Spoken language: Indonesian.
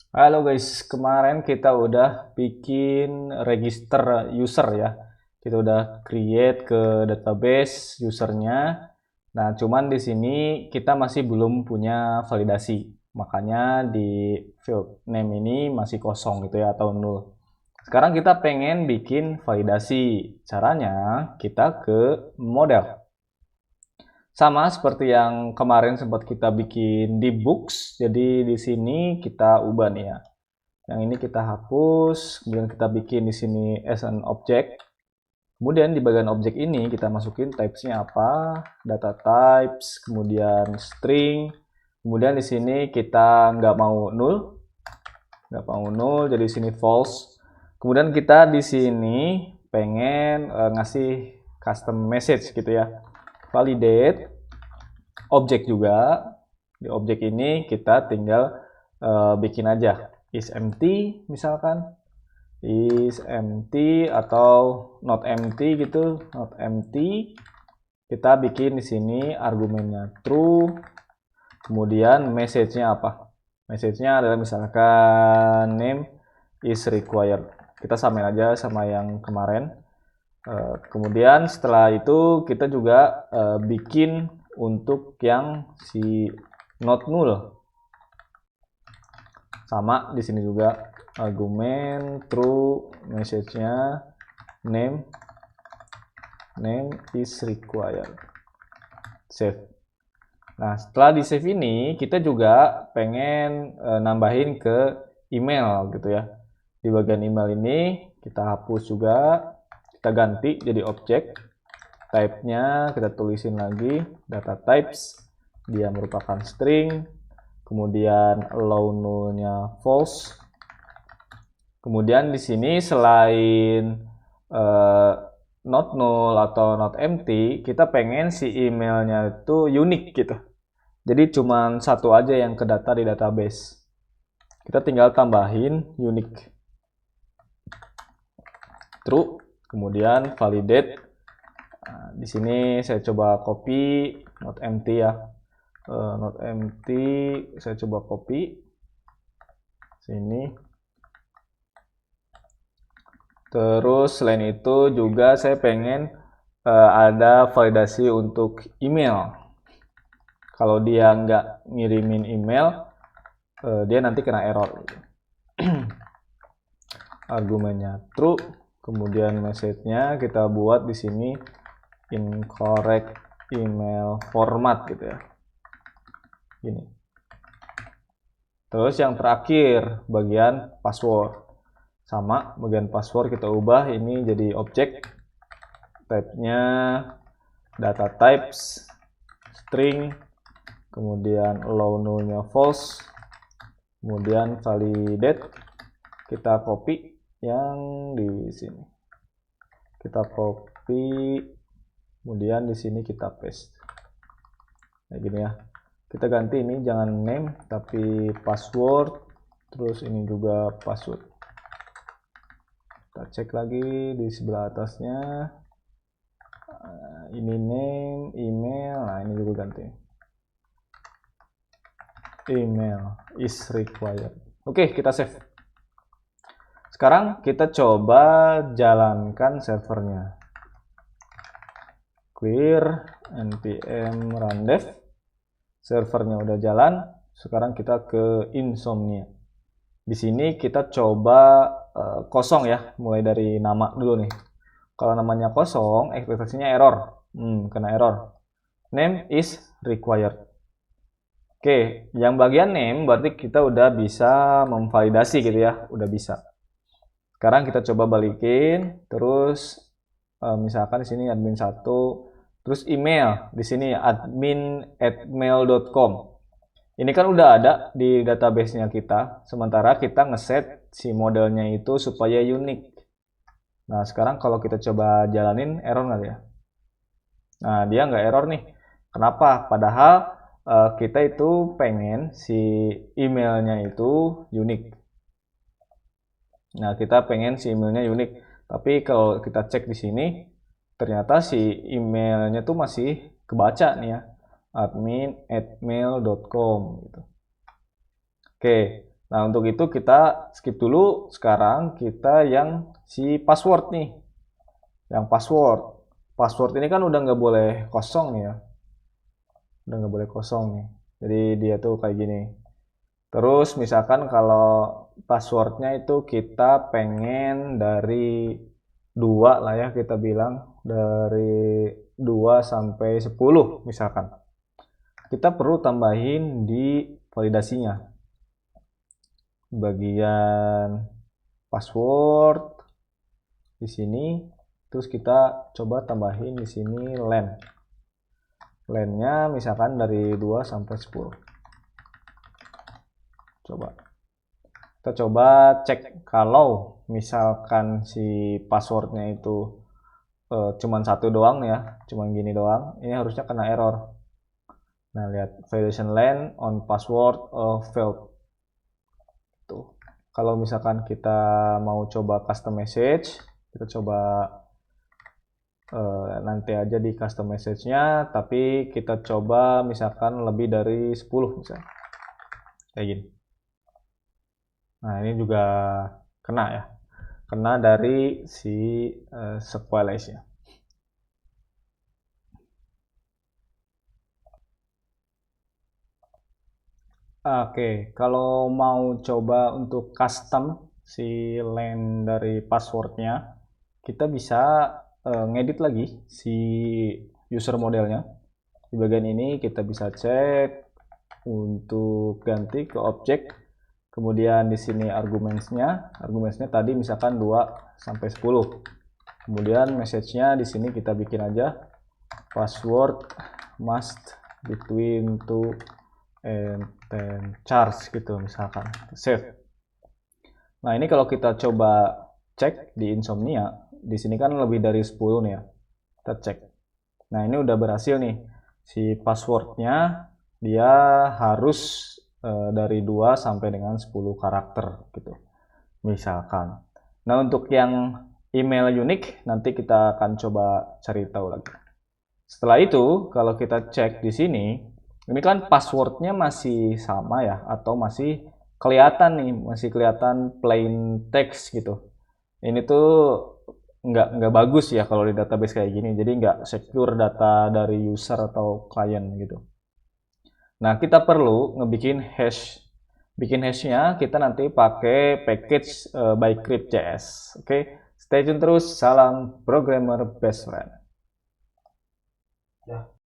Halo guys, kemarin kita udah bikin register user ya. Kita udah create ke database usernya. Nah, cuman di sini kita masih belum punya validasi. Makanya di field name ini masih kosong gitu ya atau nol. Sekarang kita pengen bikin validasi. Caranya kita ke model. Sama seperti yang kemarin sempat kita bikin di books. Jadi di sini kita ubah nih ya. Yang ini kita hapus, kemudian kita bikin di sini as an object. Kemudian di bagian objek ini kita masukin types-nya apa, data types, kemudian string. Kemudian di sini kita nggak mau null, jadi di sini false. Kemudian kita di sini pengen ngasih custom message gitu ya. Validate objek juga. Di objek ini kita tinggal bikin aja is empty misalkan, is empty atau not empty gitu, not empty. Kita bikin di sini argumennya true, kemudian message-nya apa? Message-nya adalah misalkan name is required. Kita samain aja sama yang kemarin. Kemudian setelah itu kita juga bikin untuk yang si not null. Sama di sini juga argumen true, message-nya name is required. Save. Nah, setelah di save ini kita juga pengen nambahin ke email gitu ya. Di bagian email ini kita hapus juga, kita ganti jadi objek. Type-nya kita tulisin lagi data types, dia merupakan string, kemudian allow null-nya false. Kemudian di sini selain not null atau not empty, kita pengen si emailnya itu unik gitu. Jadi cuma satu aja yang kedata di database. Kita tinggal tambahin unique true, kemudian validate. Nah, di sini saya coba copy not empty ya. Not empty saya coba copy sini. Terus selain itu juga saya pengen ada validasi untuk email. Kalau dia nggak ngirimin email, dia nanti kena error. Argumennya true, kemudian message-nya kita buat di sini incorrect email format gitu ya. Gini. Terus yang terakhir bagian password. Sama, bagian password kita ubah ini jadi objek. Type-nya data types string, kemudian allow null-nya false, kemudian validate. Kita copy yang di sini. Kita copy, kemudian di sini kita paste. Kayak gini ya. Kita ganti ini jangan name tapi password, terus ini juga password. Kita cek lagi di sebelah atasnya. Ini name, email, nah ini juga ganti. Email is required. Oke, kita save. Sekarang kita coba jalankan servernya. Clear npm run dev. Servernya udah jalan. Sekarang kita ke insomnia. Di sini kita coba kosong ya, mulai dari nama dulu nih. Kalau namanya kosong, ekspektasinya error. Kena error. Name is required. Oke, yang bagian name berarti kita udah bisa memvalidasi gitu ya, udah bisa. Sekarang kita coba balikin, terus misalkan di sini admin 1, terus email di sini admin@mail.com. Ini kan udah ada di database-nya kita, sementara kita ngeset si modelnya itu supaya unik. Nah, sekarang kalau kita coba jalanin, error nggak ya? Nah, dia nggak error nih. Kenapa? Padahal kita itu pengen si emailnya itu unik. Nah, kita pengen si emailnya unik. Tapi kalau kita cek di sini, ternyata si emailnya tuh masih kebaca nih ya. admin@mail.com gitu. Oke, Nah, untuk itu kita skip dulu. Sekarang kita yang si password nih. Yang password. Password ini kan udah nggak boleh kosong nih ya. Udah nggak boleh kosong nih. Jadi dia tuh kayak gini. Terus misalkan kalau passwordnya itu kita pengen dari 2 lah ya, kita bilang dari 2 sampai 10 misalkan. Kita perlu tambahin di validasinya. Bagian password di sini, terus kita coba tambahin di sini len. Lennya misalkan dari 2 sampai 10. Kita coba cek kalau misalkan si passwordnya itu cuman 1 doang ya, cuman gini doang, ini harusnya kena error. Nah, lihat validation len on password failed. Tuh. Kalau misalkan kita mau coba custom message, kita coba nanti aja di custom message-nya, tapi kita coba misalkan lebih dari 10 misalnya. Kayak gini. Nah, ini juga kena ya. Kena dari si Sequelize-nya. Oke, kalau mau coba untuk custom si len dari passwordnya, kita bisa ngedit lagi si user modelnya. Di bagian ini kita bisa cek untuk ganti ke objek. Kemudian di sini arguments-nya tadi misalkan 2 sampai 10. Kemudian message-nya di sini kita bikin aja password must between 2 and 10 charge gitu misalkan. Save. Nah, ini kalau kita coba cek di Insomnia, di sini kan lebih dari 10 nih ya. Kita cek. Nah, ini udah berhasil nih. Si passwordnya dia harus dari 2 sampai dengan 10 karakter gitu. Misalkan. Nah, untuk yang email unik nanti kita akan coba cari tahu lagi. Setelah itu, kalau kita cek di sini, ini kan passwordnya masih sama ya, atau masih kelihatan nih, masih kelihatan plain text gitu. Ini tuh nggak bagus ya kalau di database kayak gini, jadi nggak secure data dari user atau klien gitu. Nah, kita perlu ngebikin hash. Bikin hashnya kita nanti pakai package by crypt.js. Oke, stay tune terus. Salam programmer best friend.